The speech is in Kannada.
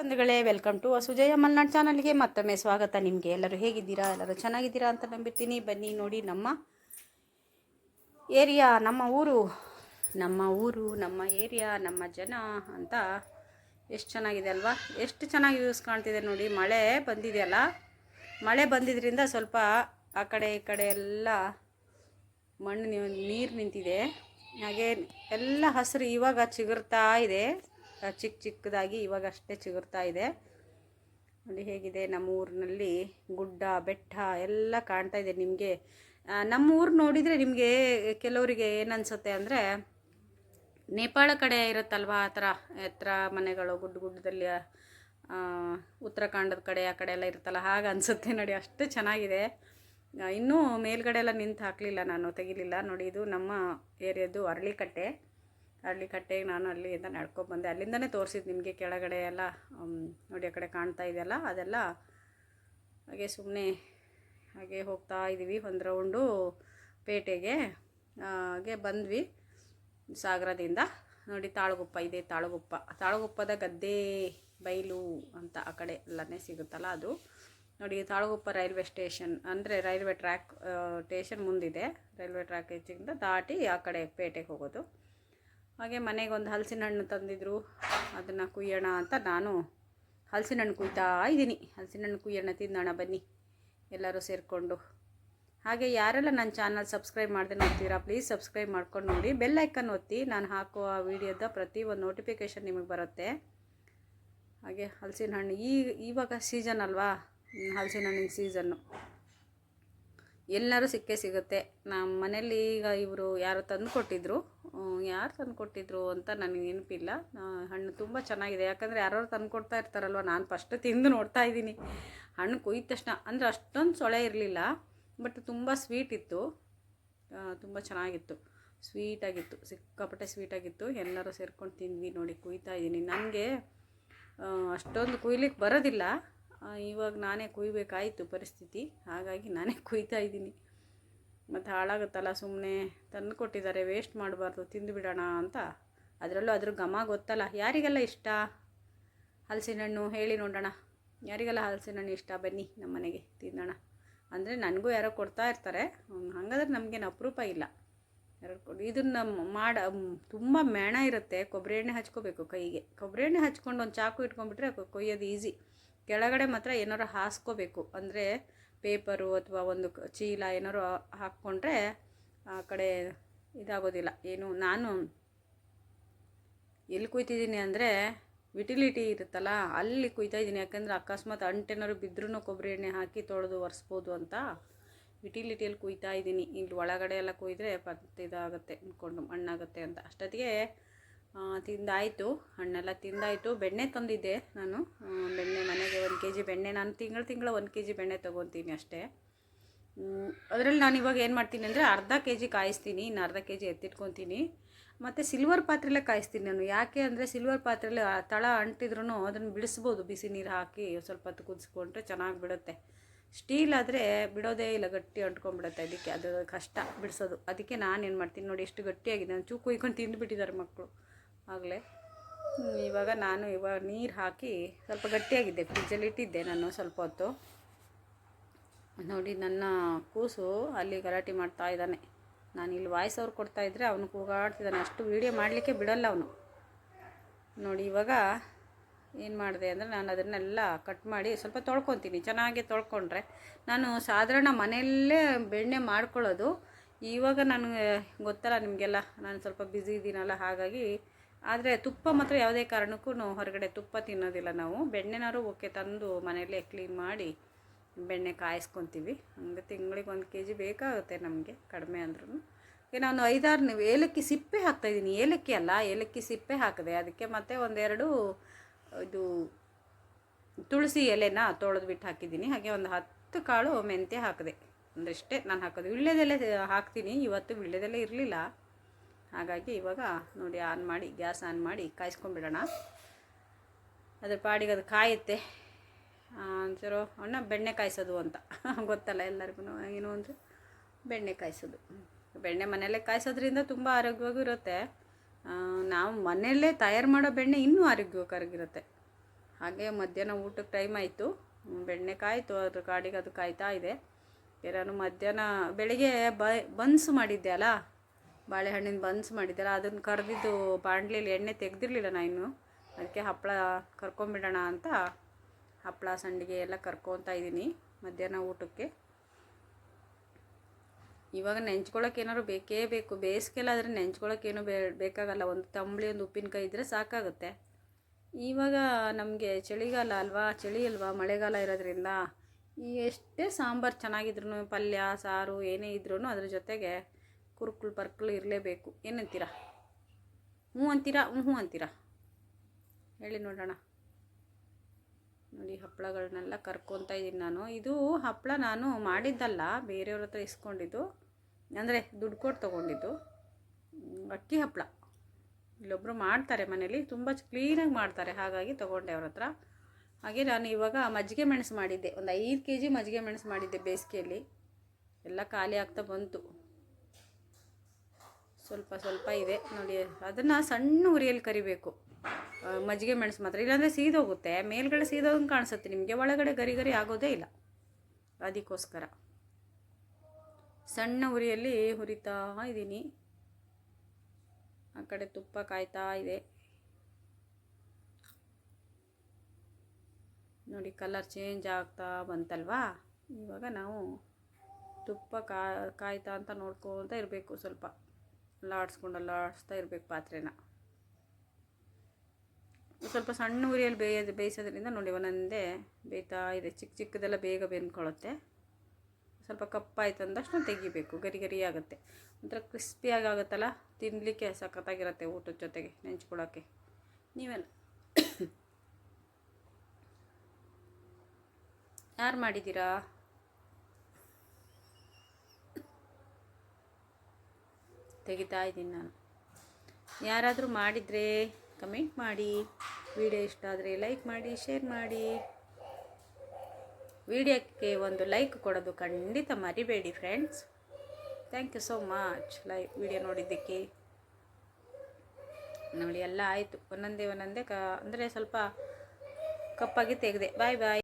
ಬಂಧುಗಳೇ, ವೆಲ್ಕಮ್ ಟು ಸುಜಯ ಮಲ್ನಾಡ್ ಚಾನಲ್ಗೆ ಮತ್ತೊಮ್ಮೆ ಸ್ವಾಗತ. ನಿಮಗೆ ಎಲ್ಲರೂ ಹೇಗಿದ್ದೀರಾ? ಎಲ್ಲರೂ ಚೆನ್ನಾಗಿದ್ದೀರಾ ಅಂತ ನಂಬಿರ್ತೀನಿ. ಬನ್ನಿ ನೋಡಿ ನಮ್ಮ ಏರಿಯಾ, ನಮ್ಮ ಊರು, ನಮ್ಮ ಏರಿಯಾ, ನಮ್ಮ ಜನ ಅಂತ ಎಷ್ಟು ಚೆನ್ನಾಗಿದೆ ಅಲ್ವಾ? ಎಷ್ಟು ಚೆನ್ನಾಗಿ ವ್ಯೂಸ್ ಕಾಣ್ತಿದೆ ನೋಡಿ. ಮಳೆ ಬಂದಿದೆಯಲ್ಲ, ಮಳೆ ಬಂದಿದ್ದರಿಂದ ಸ್ವಲ್ಪ ಆ ಕಡೆ ಈ ಕಡೆ ಎಲ್ಲ ಮಣ್ಣು ನೀರು ನಿಂತಿದೆ. ಹಾಗೆ ಎಲ್ಲ ಹಸಿರು ಇವಾಗ ಚಿಗುರ್ತಾ ಇದೆ, ಚಿಕ್ಕದಾಗಿ ಇವಾಗ ಅಷ್ಟೇ ಚಿಗುರ್ತಾ ಇದೆ ನೋಡಿ. ಹೇಗಿದೆ ನಮ್ಮ ಊರಿನಲ್ಲಿ ಗುಡ್ಡ ಬೆಟ್ಟ ಎಲ್ಲ ಕಾಣ್ತಾ ಇದೆ ನಿಮಗೆ. ನಮ್ಮ ಊರು ನೋಡಿದರೆ ನಿಮಗೆ ಕೆಲವರಿಗೆ ಏನನ್ಸುತ್ತೆ ಅಂದರೆ ನೇಪಾಳ ಕಡೆ ಇರುತ್ತಲ್ವ, ಆ ಥರ ಎತ್ತರ ಮನೆಗಳು ಗುಡ್ಡದಲ್ಲಿ, ಉತ್ತರಾಖಂಡದ ಕಡೆ ಆ ಕಡೆ ಎಲ್ಲ ಇರುತ್ತಲ್ಲ, ಹಾಗೆ ಅನಿಸುತ್ತೆ ನೋಡಿ. ಅಷ್ಟು ಚೆನ್ನಾಗಿದೆ. ಇನ್ನೂ ಮೇಲ್ಗಡೆ ಎಲ್ಲ ನಿಂತು ಹಾಕಲಿಲ್ಲ, ನಾನು ತೆಗಿಲಿಲ್ಲ ನೋಡಿ. ಇದು ನಮ್ಮ ಏರಿಯಾದು ಅರಳಿಕಟ್ಟೆಗೆ ನಾನು ಅಲ್ಲಿಂದ ನಡ್ಕೊಬಂದೆ. ಅಲ್ಲಿಂದನೇ ತೋರಿಸಿದ್ದು ನಿಮಗೆ. ಕೆಳಗಡೆ ಎಲ್ಲ ನೋಡಿ, ಆ ಕಡೆ ಕಾಣ್ತಾ ಇದೆಯಲ್ಲ, ಅದೆಲ್ಲ ಹಾಗೆ ಸುಮ್ಮನೆ ಹಾಗೆ ಹೋಗ್ತಾ ಇದ್ದೀವಿ ಒಂದು ರೌಂಡು ಪೇಟೆಗೆ. ಹಾಗೆ ಬಂದ್ವಿ ಸಾಗರದಿಂದ ನೋಡಿ. ತಾಳಗುಪ್ಪ ಇದೆ, ತಾಳಗುಪ್ಪದ ಗದ್ದೆ ಬೈಲು ಅಂತ ಆ ಕಡೆ ಎಲ್ಲನೇ ಸಿಗುತ್ತಲ್ಲ ಅದು ನೋಡಿ. ತಾಳಗುಪ್ಪ ರೈಲ್ವೆ ಸ್ಟೇಷನ್ ಅಂದರೆ ರೈಲ್ವೆ ಟ್ರ್ಯಾಕ್ ಸ್ಟೇಷನ್ ಮುಂದಿದೆ. ರೈಲ್ವೆ ಟ್ರ್ಯಾಕ್ ಹೆಚ್ಚಿಂದ ದಾಟಿ ಆ ಕಡೆ ಪೇಟೆಗೆ ಹೋಗೋದು. ಹಾಗೆ ಮನೆಗೆ ಒಂದು ಹಲಸಿನ ಹಣ್ಣು ತಂದಿದ್ರು, ಅದನ್ನು ಕುಯ್ಯೋಣ ಅಂತ ನಾನು ಹಲಸಿನ ಹಣ್ಣು ಕುಯ್ತಾ ಇದ್ದೀನಿ. ಹಲಸಿನ ಹಣ್ಣು ಕುಯ್ಯೋಣ, ತಿನ್ನೋಣ ಬನ್ನಿ ಎಲ್ಲರೂ ಸೇರಿಕೊಂಡು. ಹಾಗೆ ಯಾರೆಲ್ಲ ನನ್ನ ಚಾನಲ್ ಸಬ್ಸ್ಕ್ರೈಬ್ ಮಾಡದೆ ನೋಡ್ತೀರಾ, ಪ್ಲೀಸ್ ಸಬ್ಸ್ಕ್ರೈಬ್ ಮಾಡ್ಕೊಂಡು ನೋಡಿ. ಬೆಲ್ ಐಕನ್ ಒತ್ತಿ, ನಾನು ಹಾಕುವ ವೀಡಿಯೋದ ಪ್ರತಿಯೊಂದು ನೋಟಿಫಿಕೇಷನ್ ನಿಮಗೆ ಬರುತ್ತೆ. ಹಾಗೆ ಹಲಸಿನ ಹಣ್ಣು ಇವಾಗ ಸೀಸನ್ ಅಲ್ವಾ, ಹಲಸಿನ ಹಣ್ಣಿನ ಸೀಸನ್ನು ಎಲ್ಲರೂ ಸಿಗುತ್ತೆ. ನಮ್ಮ ಮನೇಲಿ ಈಗ ಇವರು ಯಾರು ತಂದು ಕೊಟ್ಟಿದ್ರು ಅಂತ ನನಗೆ ನೆನಪಿಲ್ಲ. ಹಣ್ಣು ತುಂಬ ಚೆನ್ನಾಗಿದೆ, ಯಾಕಂದರೆ ಯಾರು ತಂದು ಕೊಡ್ತಾ ಇರ್ತಾರಲ್ವ. ನಾನು ಫಸ್ಟ್ ತಿಂದು ನೋಡ್ತಾ ಇದ್ದೀನಿ. ಹಣ್ಣು ಕೊಯ್ದ ತಕ್ಷಣ ಅಂದರೆ ಅಷ್ಟೊಂದು ಸೊಳೆ ಇರಲಿಲ್ಲ, ಬಟ್ ತುಂಬ ಸ್ವೀಟ್ ಇತ್ತು, ತುಂಬ ಚೆನ್ನಾಗಿತ್ತು, ಸ್ವೀಟಾಗಿತ್ತು, ಸಿಕ್ಕಾಪಟ್ಟೆ ಸ್ವೀಟಾಗಿತ್ತು. ಎಲ್ಲರೂ ಸೇರ್ಕೊಂಡು ತಿಂದ್ವಿ ನೋಡಿ. ಕುಯ್ತಾ ಇದ್ದೀನಿ. ನನಗೆ ಅಷ್ಟೊಂದು ಕುಯ್ಲಿಕ್ಕೆ ಬರೋದಿಲ್ಲ, ಇವಾಗ ನಾನೇ ಕುಯ್ಬೇಕಾಯಿತು ಪರಿಸ್ಥಿತಿ, ಹಾಗಾಗಿ ನಾನೇ ಕುಯ್ತಾ ಇದ್ದೀನಿ. ಮತ್ತು ಹಾಳಾಗುತ್ತಲ್ಲ, ಸುಮ್ಮನೆ ತಂದು ಕೊಟ್ಟಿದ್ದಾರೆ, ವೇಸ್ಟ್ ಮಾಡಬಾರ್ದು, ತಿಂದು ಬಿಡೋಣ ಅಂತ. ಅದರಲ್ಲೂ ಅದ್ರ ಘಮ ಗೊತ್ತಲ್ಲ. ಯಾರಿಗೆಲ್ಲ ಇಷ್ಟ ಹಲಸಿನ ಹಣ್ಣು ಹೇಳಿ ನೋಡೋಣ. ಯಾರಿಗೆಲ್ಲ ಹಲಸಿನ ಹಣ್ಣು ಇಷ್ಟ? ಬನ್ನಿ ನಮ್ಮ ಮನೆಗೆ ತಿನ್ನೋಣ. ಅಂದರೆ ನನಗೂ ಯಾರೋ ಕೊಡ್ತಾ ಇರ್ತಾರೆ, ಹಾಗಾದ್ರೆ ನಮಗೇನು ಅಪರೂಪ ಇಲ್ಲ. ಯಾರು ಇದನ್ನು ತುಂಬ ಮೇಣ ಇರುತ್ತೆ. ಕೊಬ್ಬರಿ ಎಣ್ಣೆ ಹಚ್ಕೋಬೇಕು ಕೈಗೆ. ಕೊಬ್ಬರಿ ಎಣ್ಣೆ ಹಚ್ಕೊಂಡು ಒಂದು ಚಾಕು ಇಟ್ಕೊಂಡ್ಬಿಟ್ರೆ ಕೊಯ್ಯೋದು ಈಸಿ. ಕೆಳಗಡೆ ಮಾತ್ರ ಏನಾರು ಹಾಸ್ಕೋಬೇಕು, ಅಂದರೆ ಪೇಪರು ಅಥವಾ ಒಂದು ಚೀಲ ಏನಾರು ಹಾಕ್ಕೊಂಡ್ರೆ ಆ ಕಡೆ ಇದಾಗೋದಿಲ್ಲ. ನಾನು ಎಲ್ಲಿ ಕುಯ್ತಿದ್ದೀನಿ ಅಂದರೆ ಯುಟಿಲಿಟಿ ಇರುತ್ತಲ್ಲ, ಅಲ್ಲಿ ಕುಯ್ತಾಯಿದ್ದೀನಿ. ಯಾಕೆಂದರೆ ಅಕಸ್ಮಾತ್ ಅಂಟೇನಾದ್ರು ಬಿದ್ದರೂ ಕೊಬ್ಬರಿ ಎಣ್ಣೆ ಹಾಕಿ ತೊಳೆದು ಒರೆಸ್ಬೋದು ಅಂತ ಯುಟಿಲಿಟಿಯಲ್ಲಿ ಕುಯ್ತಾ ಇದ್ದೀನಿ. ಇಲ್ಲಿ ಒಳಗಡೆ ಎಲ್ಲ ಕುಯ್ದರೆ ಇದಾಗುತ್ತೆ ಅಂದ್ಕೊಂಡು ಮಣ್ಣಾಗುತ್ತೆ ಅಂತ. ಅಷ್ಟೊತ್ತಿಗೆ ತಿಂದಾಯಿತು, ಹಣ್ಣೆಲ್ಲ ತಿಂದಾಯಿತು. ಬೆಣ್ಣೆ ತಂದಿದ್ದೆ ನಾನು. ಬೆಣ್ಣೆ ಮನೆಗೆ 1 kg ಬೆಣ್ಣೆ, ನಾನು ತಿಂಗಳು 1 kg ಬೆಣ್ಣೆ ತೊಗೊತೀನಿ ಅಷ್ಟೇ. ಅದರಲ್ಲಿ ನಾನು ಇವಾಗ ಏನು ಮಾಡ್ತೀನಿ ಅಂದರೆ ಅರ್ಧ kg ಕಾಯಿಸ್ತೀನಿ, ಇನ್ನು ಅರ್ಧ kg ಎತ್ತಿಟ್ಕೊತೀನಿ. ಮತ್ತು ಸಿಲ್ವರ್ ಪಾತ್ರೆಯಲ್ಲೇ ಕಾಯಿಸ್ತೀನಿ ನಾನು. ಯಾಕೆ ಅಂದರೆ ಸಿಲ್ವರ್ ಪಾತ್ರೆಯಲ್ಲಿ ತಳ ಅಂಟಿದ್ರೂ ಅದನ್ನು ಬಿಡಿಸ್ಬೋದು, ಬಿಸಿ ನೀರು ಹಾಕಿ ಸ್ವಲ್ಪ ಹೊತ್ತು ಕುದಿಸ್ಕೊಂಡ್ರೆ ಚೆನ್ನಾಗಿ ಬಿಡುತ್ತೆ. ಸ್ಟೀಲ್ ಆದರೆ ಬಿಡೋದೇ ಇಲ್ಲ, ಗಟ್ಟಿ ಅಂಟ್ಕೊಂಡ್ಬಿಡುತ್ತೆ. ಅದಕ್ಕೆ ಅದು ಕಷ್ಟ ಬಿಡಿಸೋದು. ಅದಕ್ಕೆ ನಾನು ಏನು ಮಾಡ್ತೀನಿ ನೋಡಿ, ಎಷ್ಟು ಗಟ್ಟಿಯಾಗಿದೆ. ನಾನು ಚೂಕು ಕುಯ್ಕೊಂಡು ತಿಂದುಬಿಟ್ಟಿದ್ದಾರೆ ಮಕ್ಕಳು ಆಗಲೇ. ಇವಾಗ ನೀರು ಹಾಕಿ ಸ್ವಲ್ಪ ಗಟ್ಟಿಯಾಗಿದ್ದೆ, ಫ್ರಿಜ್ಜಲ್ಲಿ ಇಟ್ಟಿದ್ದೆ ನಾನು ಸ್ವಲ್ಪ ಹೊತ್ತು. ನೋಡಿ, ನನ್ನ ಕೂಸು ಅಲ್ಲಿ ಗಲಾಟೆ ಮಾಡ್ತಾ ಇದ್ದಾನೆ. ನಾನು ಇಲ್ಲಿ ವಾಯ್ಸ್ ಅವ್ರು ಕೊಡ್ತಾಯಿದ್ರೆ ಅವನು ಕೂಗಾಡ್ತಿದ್ದಾನೆ. ಅಷ್ಟು ವೀಡಿಯೋ ಮಾಡಲಿಕ್ಕೆ ಬಿಡೋಲ್ಲ ಅವನು ನೋಡಿ. ಇವಾಗ ಏನು ಮಾಡಿದೆ ಅಂದರೆ ನಾನು ಅದನ್ನೆಲ್ಲ ಕಟ್ ಮಾಡಿ ಸ್ವಲ್ಪ ತೊಳ್ಕೊತೀನಿ. ಚೆನ್ನಾಗಿ ತೊಳ್ಕೊಂಡ್ರೆ, ನಾನು ಸಾಧಾರಣ ಮನೆಯಲ್ಲೇ ಬೆಣ್ಣೆ ಮಾಡ್ಕೊಳ್ಳೋದು. ಇವಾಗ ನನಗೆ ಗೊತ್ತಲ್ಲ ನಿಮಗೆಲ್ಲ, ನಾನು ಸ್ವಲ್ಪ ಬ್ಯುಸಿ ಇದ್ದೀನಲ್ಲ, ಹಾಗಾಗಿ. ಆದರೆ ತುಪ್ಪ ಮಾತ್ರ ಯಾವುದೇ ಕಾರಣಕ್ಕೂ ಹೊರಗಡೆ ತುಪ್ಪ ತಿನ್ನೋದಿಲ್ಲ ನಾವು. ಬೆಣ್ಣೆನಾರು ಓಕೆ ತಂದು ಮನೆಯಲ್ಲೇ ಕ್ಲೀನ್ ಮಾಡಿ ಬೆಣ್ಣೆ ಕಾಯಿಸ್ಕೊತೀವಿ. ಹಂಗೆ ತಿಂಗಳಿಗೆ 1 kg ಬೇಕಾಗುತ್ತೆ ನಮಗೆ, ಕಡಿಮೆ ಅಂದ್ರೂ. ಈಗ ನಾನು 5-6 ಏಲಕ್ಕಿ ಸಿಪ್ಪೆ ಹಾಕ್ತಾಯಿದ್ದೀನಿ. ಏಲಕ್ಕಿ ಅಲ್ಲ, ಏಲಕ್ಕಿ ಸಿಪ್ಪೆ ಹಾಕಿದೆ. ಅದಕ್ಕೆ ಮತ್ತೆ 1-2 ಇದು ತುಳಸಿ ಎಲೆನ ತೊಳೆದ್ಬಿಟ್ಟು ಹಾಕಿದ್ದೀನಿ. ಹಾಗೆ ಒಂದು 10 ಕಾಳು ಮೆಂತ್ಯ ಹಾಕಿದೆ, ಅಂದಷ್ಟೇ ನಾನು ಹಾಕೋದು. ವೀಳ್ಯದೆಲೆ ಹಾಕ್ತೀನಿ. ಇವತ್ತು ವೀಳ್ಯದೆಲೆ ಇರಲಿಲ್ಲ, ಹಾಗಾಗಿ ಇವಾಗ ನೋಡಿ ಗ್ಯಾಸ್ ಆನ್ ಮಾಡಿ ಕಾಯಿಸ್ಕೊಂಡ್ಬಿಡೋಣ. ಅದ್ರ ಪಾಡಿಗೆ ಅದು ಕಾಯುತ್ತೆ. ಒಂಚೂರು ಬೆಣ್ಣೆ ಕಾಯಿಸೋದು ಅಂತ ಗೊತ್ತಲ್ಲ ಎಲ್ಲರಿಗೂ. ಏನು ಅಂದರೆ ಬೆಣ್ಣೆ ಕಾಯಿಸೋದು. ಬೆಣ್ಣೆ ಮನೆಯಲ್ಲೇ ಕಾಯಿಸೋದ್ರಿಂದ ತುಂಬ ಆರೋಗ್ಯವಾಗಿರುತ್ತೆ. ನಾವು ಮನೆಯಲ್ಲೇ ತಯಾರು ಮಾಡೋ ಬೆಣ್ಣೆ ಇನ್ನೂ ಆರೋಗ್ಯಕರವಾಗಿರುತ್ತೆ. ಹಾಗೆ ಮಧ್ಯಾಹ್ನ ಊಟಕ್ಕೆ ಟೈಮ್ ಆಯಿತು. ಬೆಣ್ಣೆ ಕಾಯಿತು, ಅದ್ರ ಕಾಡಿಗೆ ಅದು ಕಾಯ್ತಾ ಇದೆ. ನಾನು ಮಧ್ಯಾಹ್ನ ಬೆಳಿಗ್ಗೆ ಬನ್ಸು ಮಾಡಿದ್ದೆ ಅಲ್ಲ, ಬಾಳೆಹಣ್ಣಿನ ಬನ್ಸ್ ಮಾಡಿದ್ದೆ ಅಲ್ಲ, ಅದನ್ನು ಕರೆದಿದ್ದು ಬಾಣಲೆಯಲ್ಲಿ ಎಣ್ಣೆ ತೆಗೆದಿರಲಿಲ್ಲ ನಾನು ಇನ್ನು. ಅದಕ್ಕೆ ಹಪ್ಪಳ ಕರ್ಕೊಂಬಿಡೋಣ ಅಂತ ಹಪ್ಪಳ ಸಂಡಿಗೆ ಎಲ್ಲ ಕರ್ಕೊತಾ ಇದ್ದೀನಿ ಮಧ್ಯಾಹ್ನ ಊಟಕ್ಕೆ. ಇವಾಗ ನೆಂಚ್ಕೊಳ್ಳೋಕೆ ಏನಾದ್ರು ಬೇಕೇ ಬೇಕು. ಬೇಸಿಗೆಲ್ಲಾದರೆ ನೆಂಚ್ಕೊಳ್ಳೋಕ್ಕೇನು ಬೇಕಾಗಲ್ಲ. ಒಂದು ತಂಬಳಿ, ಒಂದು ಉಪ್ಪಿನಕಾಯಿ ಇದ್ದರೆ ಸಾಕಾಗುತ್ತೆ. ಇವಾಗ ನಮಗೆ ಚಳಿಗಾಲ ಅಲ್ವಾ, ಚಳಿ ಅಲ್ವಾ, ಮಳೆಗಾಲ ಇರೋದ್ರಿಂದ ಎಷ್ಟೇ ಸಾಂಬಾರು ಚೆನ್ನಾಗಿದ್ರು, ಪಲ್ಯ ಸಾರು ಏನೇ ಇದ್ರೂ ಅದ್ರ ಜೊತೆಗೆ ಕುರುಕುಳು ಪರ್ಕುಳು ಇರಲೇಬೇಕು. ಏನಂತೀರಾ? ಹ್ಞೂ ಅಂತೀರಾ? ಹ್ಞೂ ಅಂತೀರಾ ಹೇಳಿ ನೋಡೋಣ. ನೋಡಿ ಹಪ್ಪಳಗಳನ್ನೆಲ್ಲ ಕರ್ಕೊತಾ ಇದ್ದೀನಿ ನಾನು. ಇದು ಹಪ್ಪಳ ನಾನು ಮಾಡಿದ್ದಲ್ಲ, ಬೇರೆಯವ್ರ ಹತ್ರ ಇಸ್ಕೊಂಡಿದ್ದು, ಅಂದರೆ ದುಡ್ಡು ಕೊಟ್ಟು ತೊಗೊಂಡಿದ್ದು. ಅಕ್ಕಿ ಹಪ್ಪಳ ಇಲ್ಲೊಬ್ಬರು ಮಾಡ್ತಾರೆ ಮನೇಲಿ, ತುಂಬ ಕ್ಲೀನಾಗಿ ಮಾಡ್ತಾರೆ, ಹಾಗಾಗಿ ತೊಗೊಂಡೆ ಅವ್ರ ಹತ್ರ. ಹಾಗೆ ನಾನು ಇವಾಗ ಮಜ್ಜಿಗೆ ಮೆಣಸು ಮಾಡಿದ್ದೆ, ಒಂದು 5 kg ಮಜ್ಜಿಗೆ ಮೆಣಸು ಮಾಡಿದ್ದೆ ಬೇಸಿಗೆಯಲ್ಲಿ. ಎಲ್ಲ ಖಾಲಿ ಆಗ್ತಾ ಬಂತು, ಸ್ವಲ್ಪ ಸ್ವಲ್ಪ ಇದೆ ನೋಡಿ. ಅದನ್ನು ಸಣ್ಣ ಉರಿಯಲ್ಲಿ ಕರಿಬೇಕು ಮಜ್ಜಿಗೆ ಮೆಣಸು ಮಾತ್ರ, ಇಲ್ಲಾಂದರೆ ಸೀದೋಗುತ್ತೆ. ಮೇಲ್ಗಡೆ ಸೀದೋದಂಗೆ ಕಾಣಿಸುತ್ತೆ ನಿಮಗೆ, ಒಳಗಡೆ ಗರಿ ಗರಿ ಆಗೋದೇ ಇಲ್ಲ. ಅದಕ್ಕೋಸ್ಕರ ಸಣ್ಣ ಉರಿಯಲ್ಲಿ ಹುರಿತಾ ಇದ್ದೀನಿ. ಆ ಕಡೆ ತುಪ್ಪ ಕಾಯ್ತಾ ಇದೆ ನೋಡಿ, ಕಲರ್ ಚೇಂಜ್ ಆಗ್ತಾ ಬಂತಲ್ವಾ. ಇವಾಗ ನಾವು ತುಪ್ಪ ಕಾಯ್ತಾ ಅಂತ ನೋಡ್ಕೊತ ಇರಬೇಕು. ಸ್ವಲ್ಪ ಆಡಿಸ್ತಾ ಇರಬೇಕು ಪಾತ್ರೆನ. ಸ್ವಲ್ಪ ಸಣ್ಣ ಉರಿಯಲ್ಲಿ ಬೇಯಿಸೋದ್ರಿಂದ ನೋಡಿ ಒಂದೊಂದೇ ಬೇಯ್ತಾ ಇದೆ. ಚಿಕ್ಕ ಚಿಕ್ಕದೆಲ್ಲ ಬೇಗ ಬೆಂದ್ಕೊಳ್ಳುತ್ತೆ. ಸ್ವಲ್ಪ ಕಪ್ಪಾಯ್ತು ಅಂದಷ್ಟು ತೆಗಿಬೇಕು, ಗರಿ ಗರಿ ಆಗುತ್ತೆ. ಒಂಥರ ಕ್ರಿಸ್ಪಿಯಾಗಿ ಆಗುತ್ತಲ್ಲ, ತಿನ್ನಲಿಕ್ಕೆ ಸಖತ್ತಾಗಿರುತ್ತೆ ಊಟದ ಜೊತೆಗೆ ನೆಂಚ್ಕೊಳ್ಳೋಕ್ಕೆ. ನೀವೆಲ್ಲ ಯಾರು ಮಾಡಿದ್ದೀರಾ? ತೆಗಿತಾ ಇದ್ದೀನಿ ನಾನು. ಯಾರಾದರೂ ಮಾಡಿದರೆ ಕಮೆಂಟ್ ಮಾಡಿ. ವಿಡಿಯೋ ಇಷ್ಟ ಆದರೆ ಲೈಕ್ ಮಾಡಿ, ಶೇರ್ ಮಾಡಿ. ವಿಡಿಯೋಕ್ಕೆ ಒಂದು ಲೈಕ್ ಕೊಡೋದು ಖಂಡಿತ ಮರಿಬೇಡಿ friends. Thank you so much video ನೋಡಿದ್ದಕ್ಕೆ. ನೋಡಿ ಎಲ್ಲ ಆಯಿತು, ಒಂದೊಂದೇ ಅಂದರೆ ಸ್ವಲ್ಪ ಕಪ್ಪಾಗಿ ತೆಗೆದೆ. ಬಾಯ್ ಬಾಯ್.